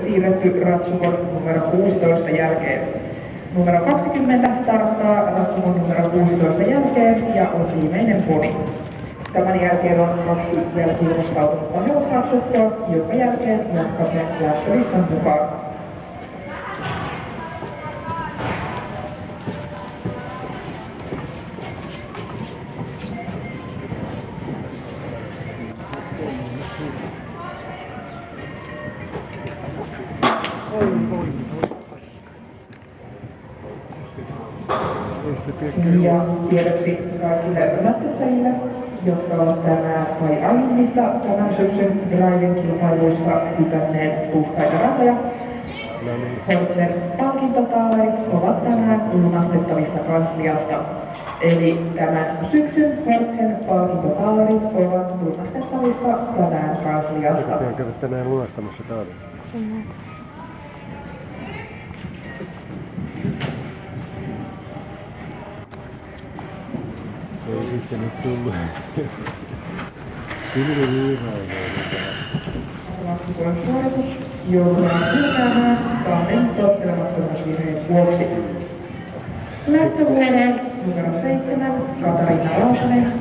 siirretty Ratsukon numero 16 jälkeen. Numero 20 starttaa Ratsukon numero 16 jälkeen ja on viimeinen poni. Tämän jälkeen on 2 jälki-ilmoittautunutta hevosratsukkoa, jonka jälkeen jatkamme lähtölistan mukaan. Ja tiedoksi kaikille ratsastajille, jotka ovat tänään tai aiemmissa tämän syksyn driving-kilpailuissa hypänneet puhtaita ratoja. Hortsen palkintotaalerit ovat tänään lunastettavissa kansliasta. Eli tämän syksyn Hortsen palkintotaalerit ovat lunastettavissa tänään kansliasta. Mitä kävit tänään lunastamassa taalerit? Ei sitten nyt tullut. Silvi viirailee mitään. Ratsukon suoritus joudutaan hylkäämään 2 tottelemattomuusvirheen vuoksi. Lähtövuoroon numero 7 Katariina Lausanen.